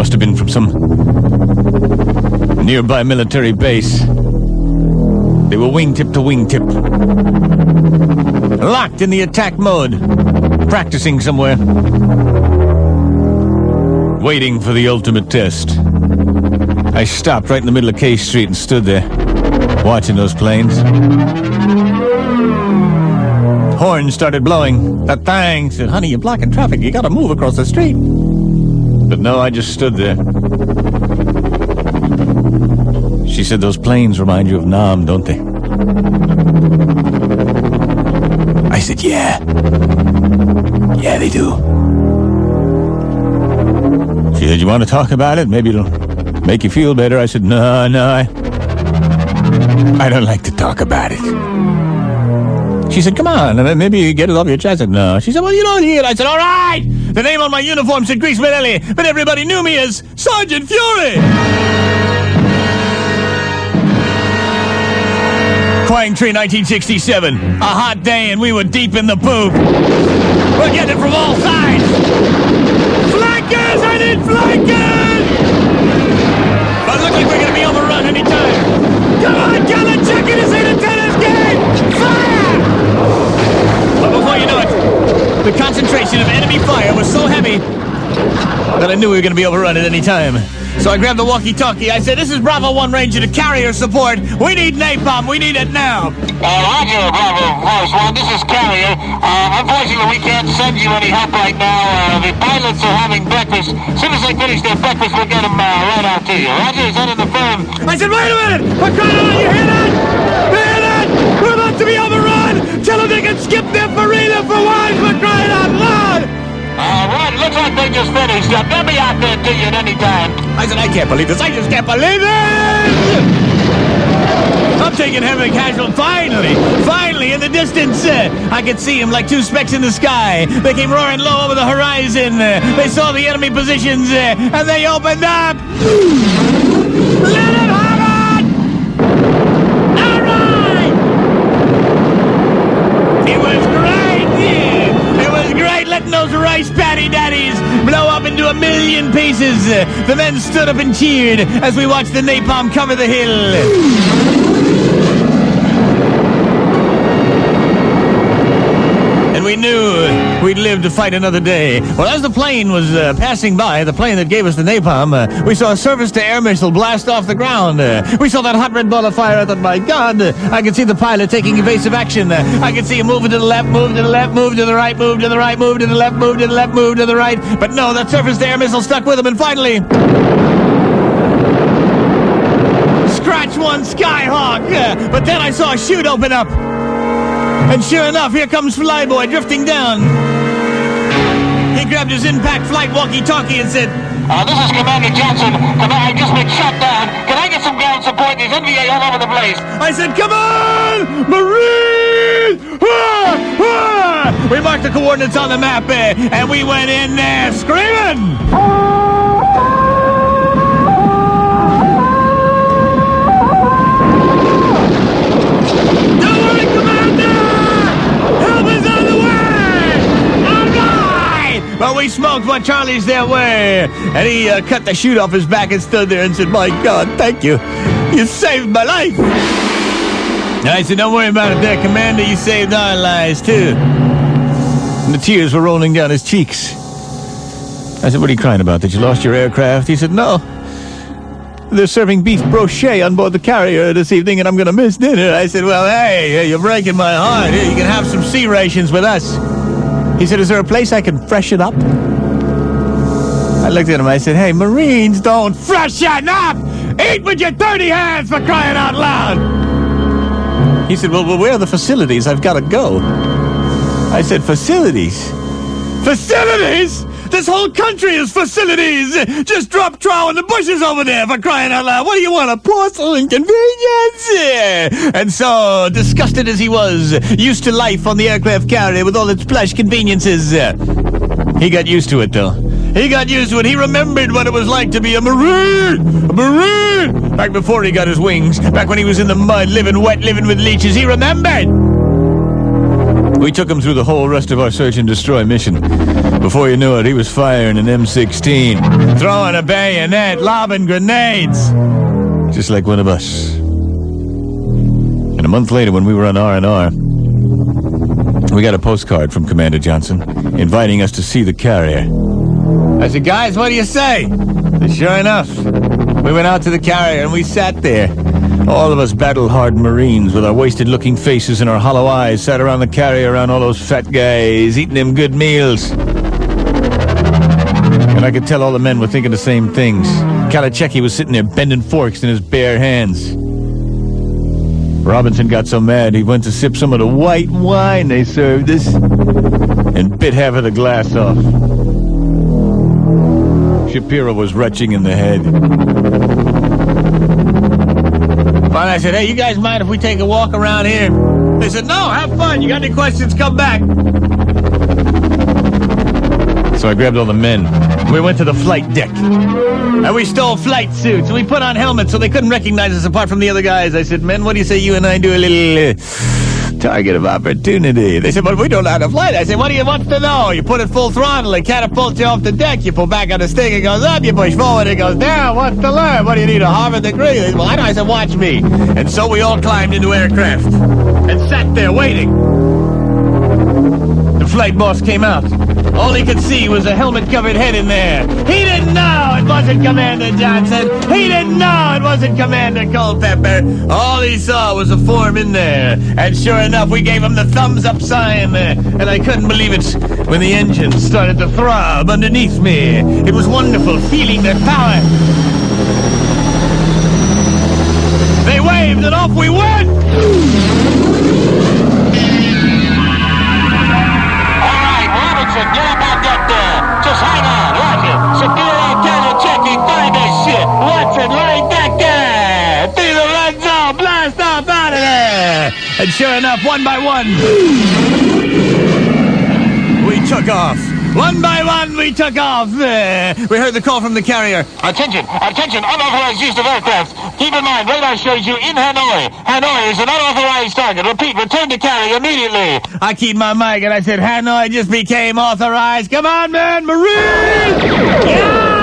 Must have been from some nearby military base. They were wingtip to wingtip. Locked in the attack mode. Practicing somewhere. Waiting for the ultimate test. I stopped right in the middle of K Street and stood there, watching those planes. Horns started blowing. That thing said, honey, you're blocking traffic. You gotta move across the street. But no, I just stood there. She said, those planes remind you of Nam, don't they? I said, yeah. Yeah, they do. She said, you want to talk about it? Maybe it'll make you feel better. I said, no, I don't like to talk about it. She said, come on, maybe you get it off your chest. I said, no. She said, well, you don't hear it. I said, all right. The name on my uniform said Greasman Ellie, but everybody knew me as Sergeant Fury. Quang Tree, 1967. A hot day and we were deep in the poop. We're getting it from all sides. Flankers! I need flankers! But it looks like we're going to be overrun anytime. Come on, Kellen, check it. This ain't a tennis game. Fire! But before you know it, the concentration of enemy fire was so heavy that I knew we were going to be overrun at any time. So I grabbed the walkie-talkie. I said, this is Bravo 1 Ranger to carrier support. We need napalm. We need it now. Roger, Bravo Force 1. This is Carrier. Unfortunately, we can't send you any help right now. The pilots are having breakfast. As soon as they finish their breakfast, we'll get them right out to you. Roger, is that in the firm? I said, wait a minute. For crying out loud, you hear that? You hear that? We're about to be overrun. Tell them they can skip their farina for wine for crying out loud. Right, looks like they just finished. They'll be out there to you at any time. I said, I can't believe this. I just can't believe it! I'm taking heavy casual. Finally, in the distance, I could see him like two specks in the sky. They came roaring low over the horizon. They saw the enemy positions, and they opened up. Let it happen! All right! It was great! It was great letting those rice patty daddies blow up into a million pieces. The men stood up and cheered as we watched the napalm cover the hill. And we knew we'd live to fight another day. Well, as the plane was passing by, the plane that gave us the napalm, we saw a surface-to-air missile blast off the ground. We saw that hot red ball of fire. I thought, my God, I could see the pilot taking evasive action. I could see him moving to the left, move to the left, move to the right, move to the right, move to the left, move to the left, move to the right. But no, that surface-to-air missile stuck with him, and finally... Scratch one, Skyhawk! But then I saw a chute open up. And sure enough, here comes Flyboy drifting down. He grabbed his impact flight walkie-talkie and said, this is Commander Johnson. I've just been shot down. Can I get some ground support? There's NVA all over the place. I said, come on, Marines! We marked the coordinates on the map, and we went in there screaming! But we smoked what Charlie's there were. And he cut the chute off his back and stood there and said, my God, thank you. You saved my life. And I said, don't worry about it there, Commander. You saved our lives, too. And the tears were rolling down his cheeks. I said, what are you crying about? That you lost your aircraft? He said, no. They're serving beef brochet on board the carrier this evening, and I'm going to miss dinner. I said, well, hey, you're breaking my heart. Here, you can have some sea rations with us. He said, is there a place I can freshen up? I looked at him, I said, hey, Marines don't freshen up! Eat with your dirty hands, for crying out loud! He said, well, where are the facilities? I've got to go. I said, facilities? Facilities? This whole country is facilities! Just drop trow in the bushes over there, for crying out loud! What do you want, a porcelain convenience? And so, disgusted as he was, used to life on the aircraft carrier with all its plush conveniences, he got used to it, though. He got used to it. He remembered what it was like to be a Marine! A Marine! Back before he got his wings, back when he was in the mud, living wet, living with leeches, he remembered! We took him through the whole rest of our search and destroy mission. Before you knew it, he was firing an M16, throwing a bayonet, lobbing grenades, just like one of us. And a month later, when we were on R&R, we got a postcard from Commander Johnson inviting us to see the carrier. I said, guys, what do you say? And sure enough, we went out to the carrier and we sat there. All of us battle-hardened Marines with our wasted-looking faces and our hollow eyes sat around the carrier around all those fat guys, eating them good meals. And I could tell all the men were thinking the same things. Kalachecki was sitting there bending forks in his bare hands. Robinson got so mad he went to sip some of the white wine they served us and bit half of the glass off. Shapiro was retching in the head. Finally, I said, hey, you guys mind if we take a walk around here? They said, no, have fun. You got any questions, come back. So I grabbed all the men. We went to the flight deck. And we stole flight suits. We put on helmets so they couldn't recognize us apart from the other guys. I said, men, what do you say you and I do a little target of opportunity? They said, but we don't know how to fly. I said, what do you want to know? You put it full throttle, it catapults you off the deck. You pull back on the stick, it goes up. You push forward, it goes down. What's to learn? What do you need, a Harvard degree? They said, well, I know. I said, watch me. And so we all climbed into aircraft and sat there waiting. The flight boss came out. All he could see was a helmet-covered head in there. He didn't know it wasn't Commander Johnson. He didn't know it wasn't Commander Culpepper. All he saw was a form in there. And sure enough, we gave him the thumbs-up sign. And I couldn't believe it when the engine started to throb underneath me. It was wonderful feeling their power. They waved and off we went! Get up on deck there. Just hang on. Watch it. Shapiro, Kalachecki, find this shit. Watch it right back there. Through the red zone. Blast off out of there. And sure enough, one by one, we took off. One by one, we took off. We heard the call from the carrier. Attention, unauthorized use of aircraft. Keep in mind, radar shows you in Hanoi. Hanoi is an unauthorized target. Repeat, return to carrier immediately. I keyed my mic and I said, Hanoi just became authorized. Come on, man, Marines! Yeah!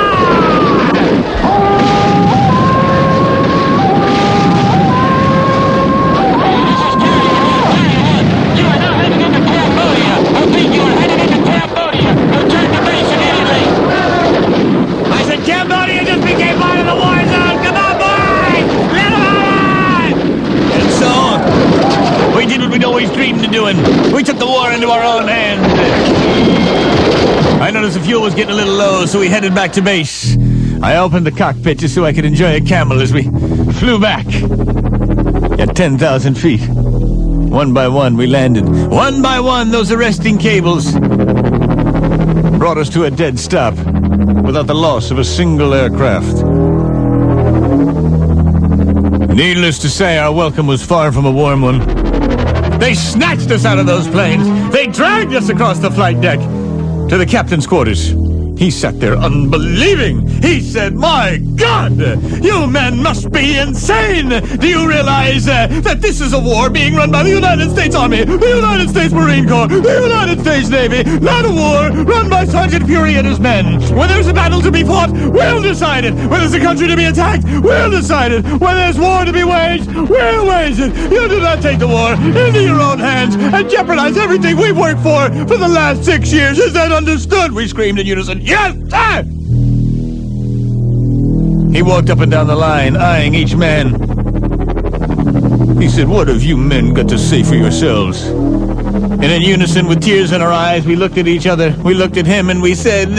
Cambodia just became part of the war zone! Come on, boys! Let them out! And so, we did what we'd always dreamed of doing. We took the war into our own hands. I noticed the fuel was getting a little low, so we headed back to base. I opened the cockpit just so I could enjoy a camel as we flew back. At 10,000 feet. One by one, we landed. One by one, those arresting cables brought us to a dead stop, without the loss of a single aircraft. Needless to say, our welcome was far from a warm one. They snatched us out of those planes. They dragged us across the flight deck to the captain's quarters. He sat there unbelieving. He said, my God, you men must be insane. Do you realize that this is a war being run by the United States Army, the United States Marine Corps, the United States Navy, not a war run by Sergeant Fury and his men. When there's a battle to be fought, we'll decide it. When there's a country to be attacked, we'll decide it. When there's war to be waged, we'll wage it. You do not take the war into your own hands and jeopardize everything we've worked for the last 6 years. Is that understood? We screamed in unison. Yes, sir! He walked up and down the line, eyeing each man. He said, what have you men got to say for yourselves? And in unison, with tears in our eyes, we looked at each other, we looked at him, and we said, we